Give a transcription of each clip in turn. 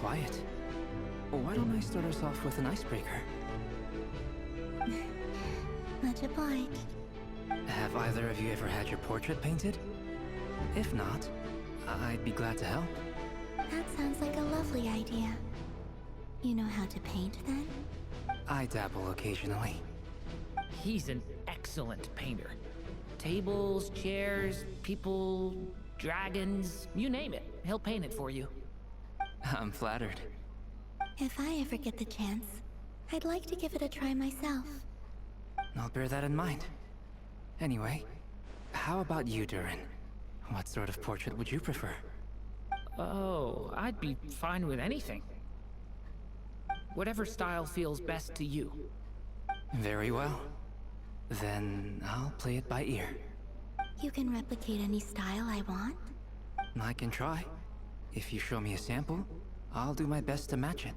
quiet. Why don't I start us off with an icebreaker? Much obliged. Have either of you ever had your portrait painted? If not, I'd be glad to help. That sounds like a lovely idea. You know how to paint, then? I dabble occasionally. He's an excellent painter. Tables, chairs, people, dragons, you name it. He'll paint it for you. I'm flattered. If I ever get the chance, I'd like to give it a try myself. I'll bear that in mind. Anyway, how about you, Durin? What sort of portrait would you prefer? Oh, I'd be fine with anything. Whatever style feels best to you. Very well. Then I'll play it by ear. You can replicate any style I want? I can try. If you show me a sample, I'll do my best to match it.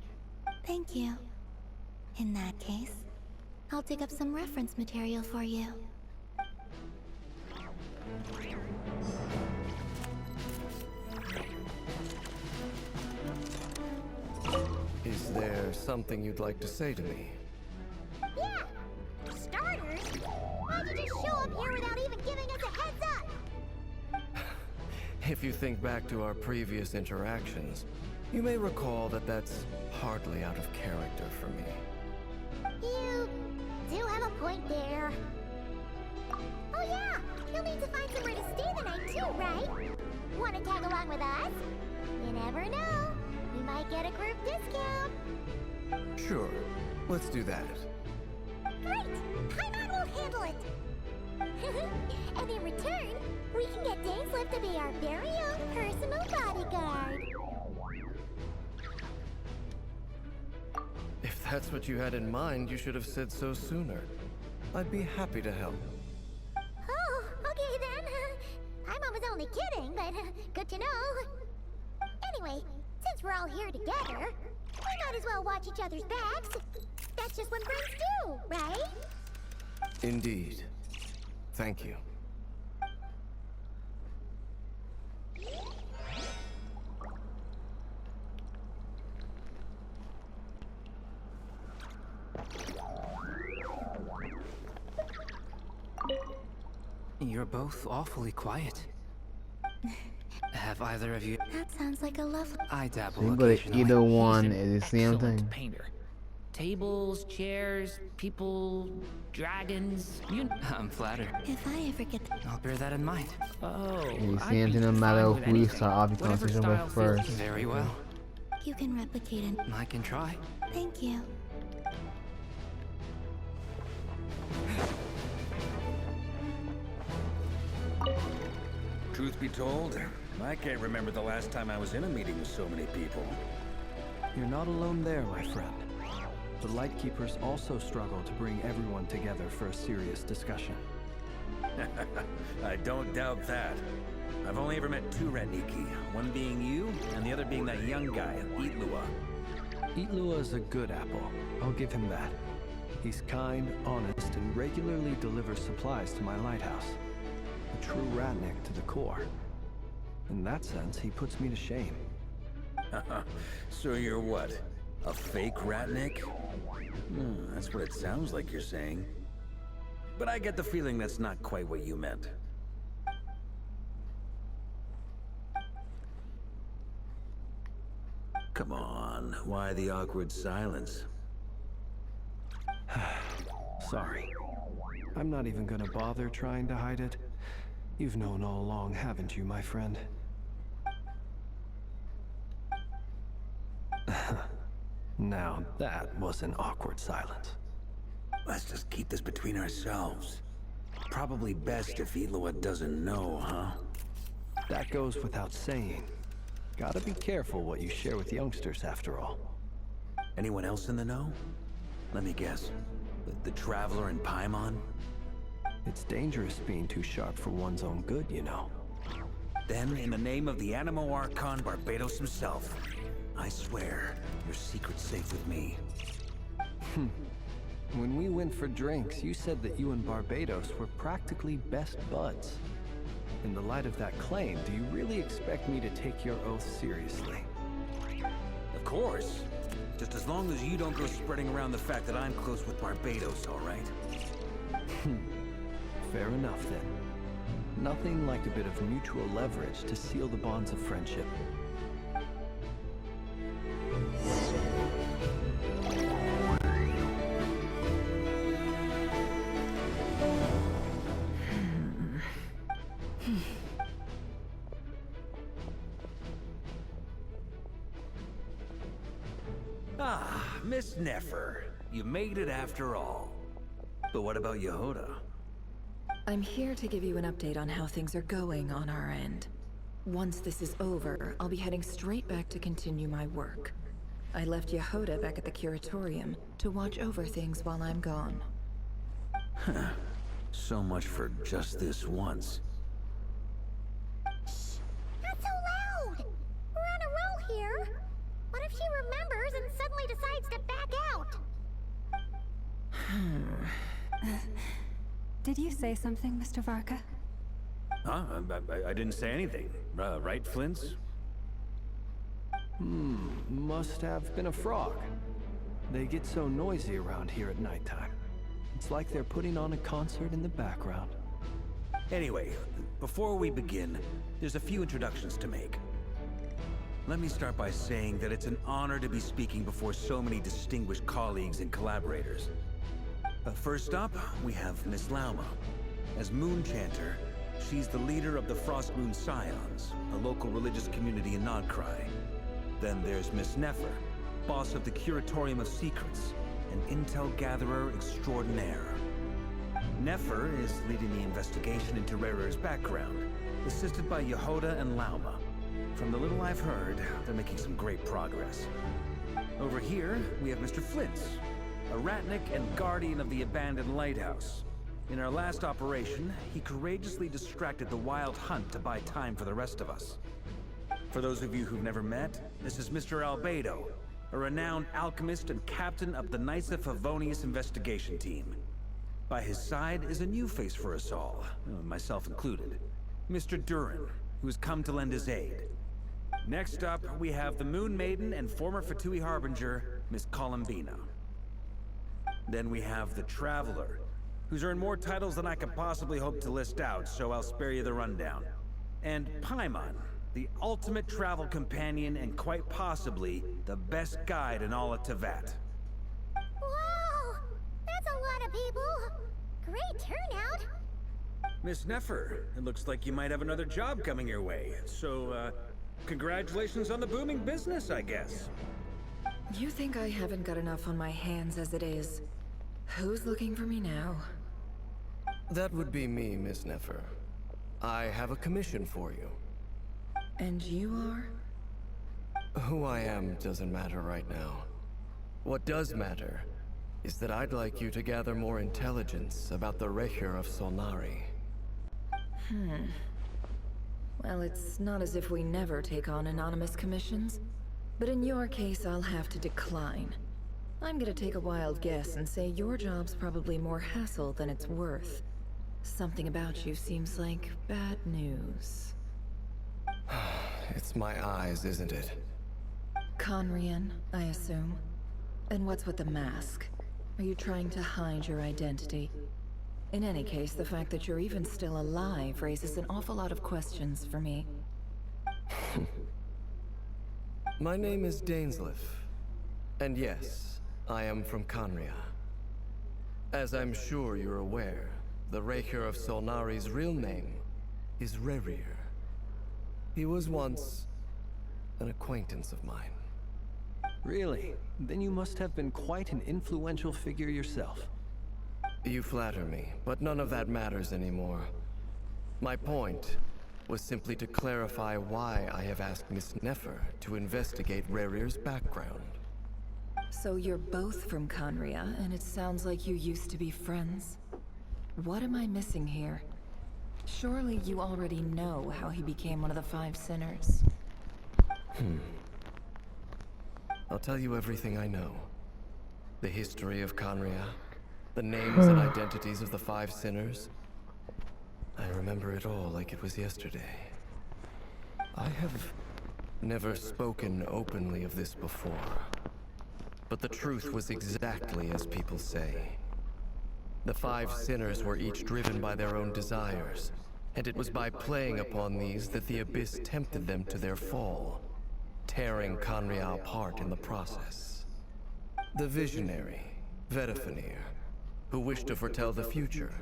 Thank you. In that case, I'll dig up some reference material for you. Is there something you'd like to say to me? Yeah! Starters? Why'd you just show up here without even giving us a heads up? If you think back to our previous interactions, you may recall that that's hardly out of character for me. You do have a point there. Oh yeah! You'll need to find somewhere to stay the night too, right? Wanna tag along with us? You never know. We might get a group discount. Sure, let's do that. Great! Paimon will handle it! And in return, we can get Dainsleif to be our very own personal bodyguard. If that's what you had in mind, you should have said so sooner. I'd be happy to help. Oh, okay then. Paimon was only kidding, but good to know. Anyway, since we're all here together, we might as well watch each other's backs. That's just what friends do, right? Indeed. Thank you. You're both awfully quiet. Have either of you... That sounds like a lovely... I dabble But occasionally. either one He's an is the same excellent thing. painter. Tables, chairs, people, dragons, you... I'm flattered. If I ever get the... I'll bear that in mind. Oh, It's I'd the be same no fine matter with who you anything. start off the Whatever conversation style with feels first. Very well. You can replicate an... I can try. Thank you. Truth be told, I can't remember the last time I was in a meeting with so many people. You're not alone there, my friend. The Lightkeepers also struggle to bring everyone together for a serious discussion. I don't doubt that. I've only ever met two Renniki, one being you, and the other being that young guy, Itlua. Itlua is a good apple. I'll give him that. He's kind, honest, and regularly delivers supplies to my lighthouse. A true Ratnik to the core. In that sense, he puts me to shame. So you're what? A fake Ratnik? That's what it sounds like you're saying. But I get the feeling that's not quite what you meant. Come on, why the awkward silence? Sorry. I'm not even gonna bother trying to hide it. You've known all along, haven't you, my friend? Now, that was an awkward silence. Let's just keep this between ourselves. Probably best if Itlua doesn't know, huh? That goes without saying. Gotta be careful what you share with youngsters, after all. Anyone else in the know? Let me guess. The Traveler and Paimon? It's dangerous being too sharp for one's own good, you know. Then, in the name of the Animo Archon Barbatos himself, I swear, your secret's safe with me. When we went for drinks, you said that you and Barbatos were practically best buds. In the light of that claim, do you really expect me to take your oath seriously? The Of course. Just as long as you don't go spreading around the fact that I'm close with Barbados, all right? Fair enough, then. Nothing like a bit of mutual leverage to seal the bonds of friendship. Ah, Miss Nefer. You made it after all. But what about Yehoda? I'm here to give you an update on how things are going on our end. Once this is over, I'll be heading straight back to continue my work. I left Yehoda back at the Curatorium to watch over things while I'm gone. So much for just this once. Shh! Not so loud! We're on a roll here! What if she remembers and suddenly decides to back out? Did you say something, Mr. Varka? Huh? I didn't say anything. Right, Flints? Must have been a frog. They get so noisy around here at nighttime. It's like they're putting on a concert in the background. Anyway, before we begin, there's a few introductions to make. Let me start by saying that it's an honor to be speaking before so many distinguished colleagues and collaborators. First up, we have Miss Lauma. As Moon Chanter, she's the leader of the Frost Moon Scions, a local religious community in Nodcry. Then there's Miss Nefer, boss of the Curatorium of Secrets, an intel gatherer extraordinaire. Nefer is leading the investigation into Rarer's background, assisted by Yehoda and Lauma. From the little I've heard, they're making some great progress. Over here, we have Mr. Flintz, a Ratnik and guardian of the abandoned lighthouse. In our last operation, he courageously distracted the Wild Hunt to buy time for the rest of us. For those of you who've never met, this is Mr. Albedo, a renowned alchemist and captain of the Knights of Favonius investigation team. By his side is a new face for us all, myself included, Mr. Durin, who has come to lend his aid. Next up, we have the Moon Maiden and former Fatui Harbinger, Miss Columbina. Then we have the Traveler, who's earned more titles than I could possibly hope to list out, so I'll spare you the rundown. And Paimon, the ultimate travel companion and quite possibly the best guide in all of Tevat. Whoa! That's a lot of people! Great turnout! Miss Nefer, it looks like you might have another job coming your way, so, congratulations on the booming business, I guess. You think I haven't got enough on my hands as it is? Who's looking for me now? That would be me, Miss Nefer. I have a commission for you. And you are? Who I am doesn't matter right now. What does matter is that I'd like you to gather more intelligence about the Recher of Solnari. Well, it's not as if we never take on anonymous commissions. But in your case, I'll have to decline. I'm gonna take a wild guess and say your job's probably more hassle than it's worth. Something about you seems like bad news. It's my eyes, isn't it? Conrian, I assume. And what's with the mask? Are you trying to hide your identity? In any case, the fact that you're even still alive raises an awful lot of questions for me. My name is Dainsleif. And yes, I am from Conria. As I'm sure you're aware, the Recher of Solnari's real name is Rerir. He was once an acquaintance of mine. Really? Then you must have been quite an influential figure yourself. You flatter me, but none of that matters anymore. My point was simply to clarify why I have asked Miss Nefer to investigate Rerir's background. So you're both from Conria, and it sounds like you used to be friends. What am I missing here? Surely you already know how he became one of the Five Sinners. I'll tell you everything I know. The history of Conria, the names and identities of the Five Sinners. I remember it all like it was yesterday. I have never spoken openly of this before. But the truth was exactly as people say. The 5 sinners were each driven by their own desires, and it was by playing upon these that the Abyss tempted them to their fall, tearing Conria apart in the process. The visionary, Vedifenir, who wished to foretell the future.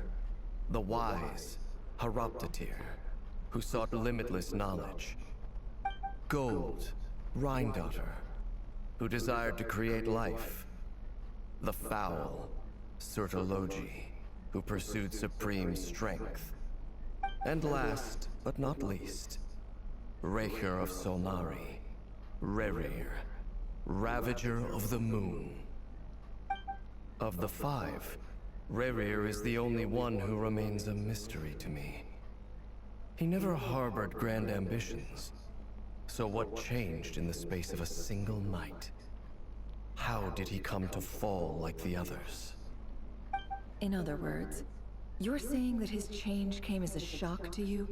The wise, Haroptatir, who sought limitless knowledge. Gold, Rhindaughter, who desired to create life. The foul, Surtologi, who pursued supreme strength. And last, but not least, Raker of Solnari, Rerir, Ravager of the Moon. Of the 5, Rerir is the only one who remains a mystery to me. He never harbored grand ambitions. So what changed in the space of a single night? How did he come to fall like the others? In other words, you're saying that his change came as a shock to you,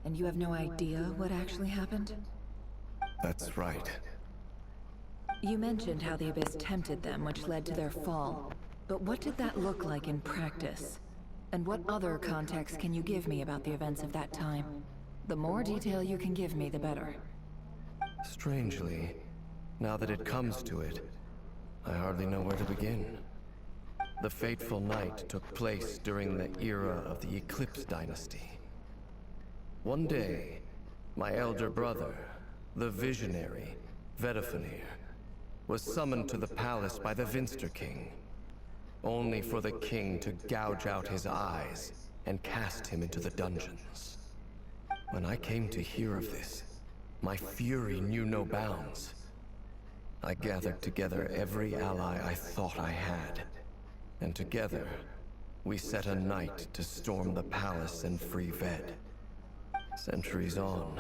and you have no idea what actually happened? That's right. You mentioned how the Abyss tempted them, which led to their fall. But what did that look like in practice? And what other context can you give me about the events of that time? The more detail you can give me, the better. Strangely, now that it comes to it, I hardly know where to begin. The fateful night took place during the era of the Eclipse Dynasty. One day, my elder brother, the visionary, Vedifenir, was summoned to the palace by the Vinster King, only for the king to gouge out his eyes and cast him into the dungeons. When I came to hear of this, my fury knew no bounds. I gathered together every ally I thought I had, and together, we set a night to storm the palace and free Ved. Centuries on,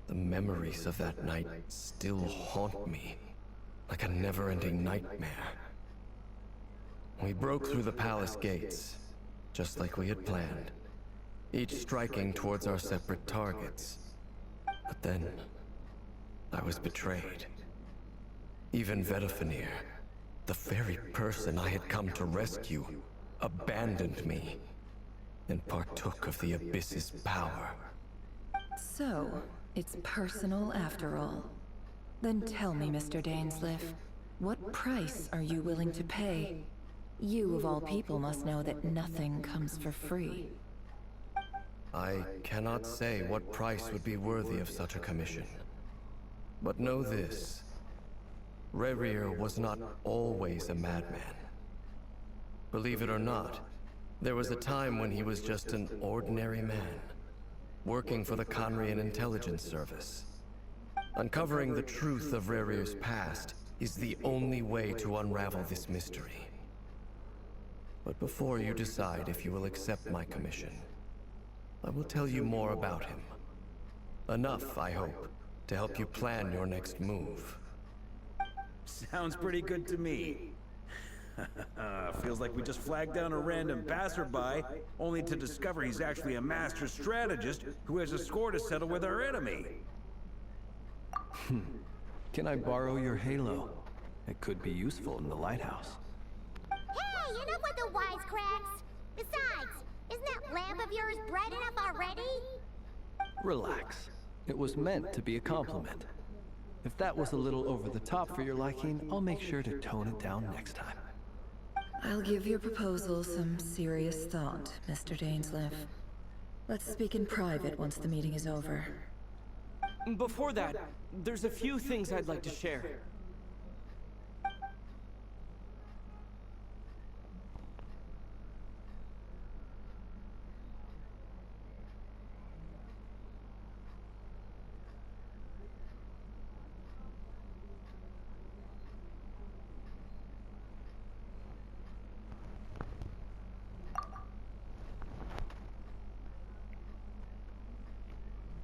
the memories of that night still haunt me, like a never-ending nightmare. We broke through the palace gates, just like we had planned, each striking towards our separate targets. But then, I was betrayed. Even Vedifenir, the very person I had come to rescue, abandoned me, and partook of the Abyss's power. So, it's personal after all. Then tell me, Mr. Dainsleif, what price are you willing to pay? You, of all people, must know that nothing comes for free. I cannot say what price would be worthy of such a commission. But know this. Rerir was not always a madman. Believe it or not, there was a time when he was just an ordinary man, working for the Conrian Intelligence Service. Uncovering the truth of Rerir's past is the only way to unravel this mystery. But before you decide if you will accept my commission, I will tell you more about him. Enough, I hope, to help you plan your next move. Sounds pretty good to me. Feels like we just flagged down a random passerby, only to discover he's actually a master strategist who has a score to settle with our enemy. Can I borrow your halo? It could be useful in the lighthouse. Hey, enough with the wisecracks! Besides, isn't that lamp of yours bright enough already? Relax. It was meant to be a compliment. If that was a little over the top for your liking, I'll make sure to tone it down next time. I'll give your proposal some serious thought, Mr. Dainsleif. Let's speak in private once the meeting is over. Before that, there's a few things I'd like to share.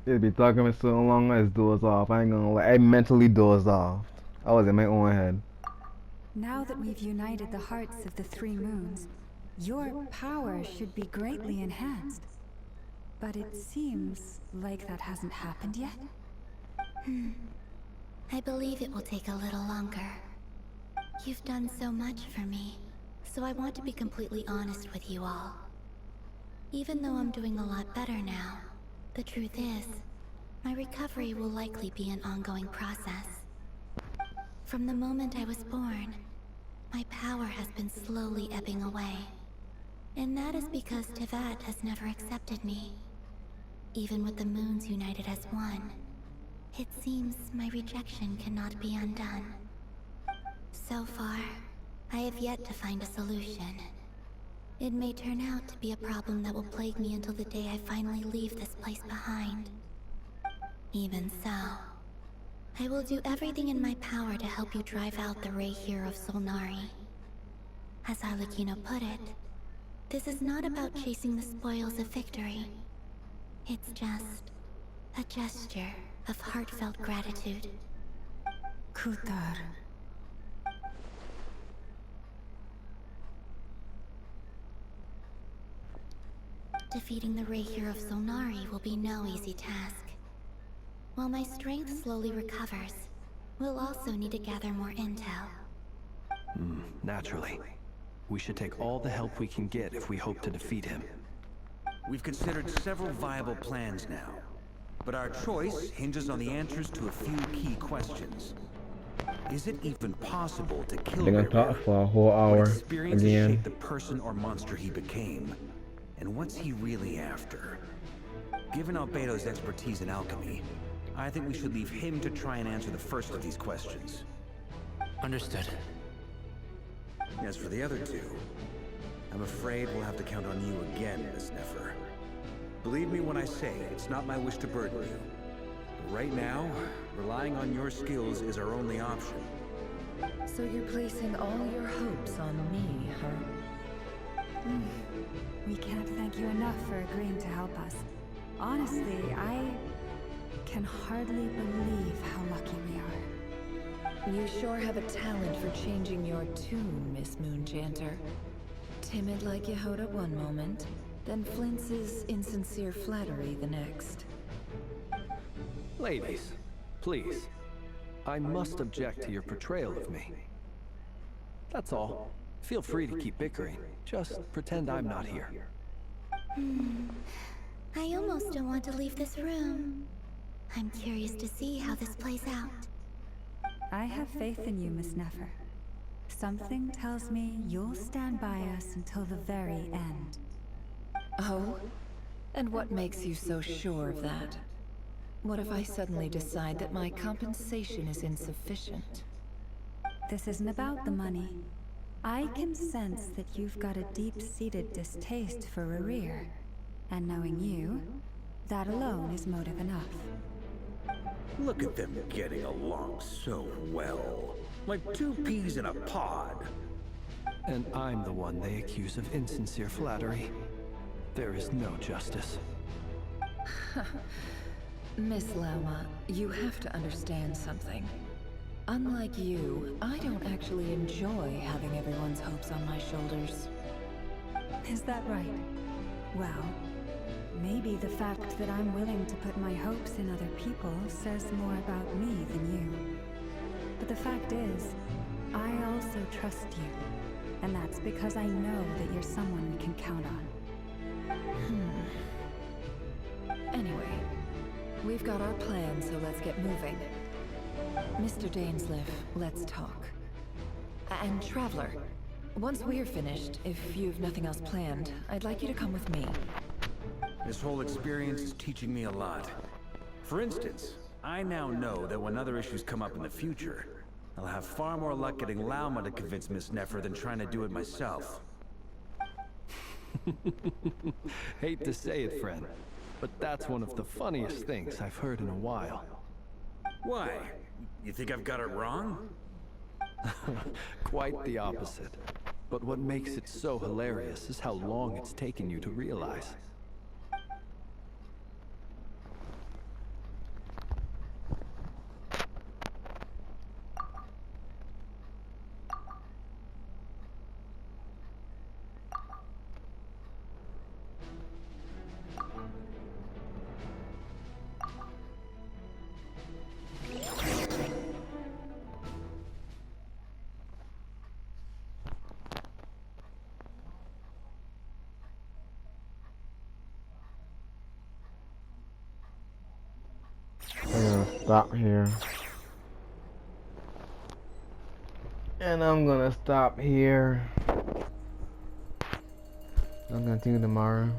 It'd be talking for so long, I just dozed off. I ain't gonna lie, I mentally dozed off. I was in my own head. Now that we've united the hearts of the 3 moons, your power should be greatly enhanced. But it seems like that hasn't happened yet. I believe it will take a little longer. You've done so much for me, so I want to be completely honest with you all. Even though I'm doing a lot better now, the truth is, my recovery will likely be an ongoing process. From the moment I was born, my power has been slowly ebbing away. And that is because Tevat has never accepted me. Even with the moons united as one, it seems my rejection cannot be undone. So far, I have yet to find a solution. It may turn out to be a problem that will plague me until the day I finally leave this place behind. Even so, I will do everything in my power to help you drive out the Ray here of Solnari. As Arlecchino put it, this is not about chasing the spoils of victory. It's just a gesture of heartfelt gratitude. Kutar. Defeating the Ray here of Solnari will be no easy task. While my strength slowly recovers, we'll also need to gather more intel. Naturally. We should take all the help we can get if we hope to defeat him. We've considered several viable plans now, but our choice hinges on the answers to a few key questions. Is it even possible to kill They're gonna talk for a whole hour experiences again. shape the person or monster he became? And what's he really after? Given Albedo's expertise in alchemy, I think we should leave him to try and answer the first of these questions. Understood. As for the other two, I'm afraid we'll have to count on you again, Miss Nefer. Believe me when I say it's not my wish to burden you. But right now, relying on your skills is our only option. So you're placing all your hopes on me, huh? We can't thank you enough for agreeing to help us. Honestly, I can hardly believe how lucky we are. You sure have a talent for changing your tune, Miss Moonchanter. Timid like Yehoda one moment, then flinches insincere flattery the next. Ladies, please. I must object to your portrayal of me. That's all. Feel free to keep bickering. Just pretend I'm not here. I almost don't want to leave this room. I'm curious to see how this plays out. I have faith in you, Miss Nefer. Something tells me you'll stand by us until the very end. Oh? And what makes you so sure of that? What if I suddenly decide that my compensation is insufficient? This isn't about the money. I can sense that you've got a deep-seated distaste for Rerir. And knowing you, that alone is motive enough. Look at them getting along so well. Like two peas in a pod. And I'm the one they accuse of insincere flattery. There is no justice. Miss Lauma, you have to understand something. Unlike you, I don't actually enjoy having everyone's hopes on my shoulders. Is that right? Well, maybe the fact that I'm willing to put my hopes in other people says more about me than you. But the fact is, I also trust you. And that's because I know that you're someone we can count on. Anyway, we've got our plan, so let's get moving. Mr. Dainsliff, let's talk. And Traveler, once we're finished, if you've nothing else planned, I'd like you to come with me. This whole experience is teaching me a lot. For instance, I now know that when other issues come up in the future, I'll have far more luck getting Lauma to convince Miss Nefer than trying to do it myself. Hate to say it, friend, but that's one of the funniest things I've heard in a while. Why? You think I've got it wrong? Quite the opposite. But what makes it so hilarious is how long it's taken you to realize. stop here. And I'm gonna stop here. I'll continue tomorrow.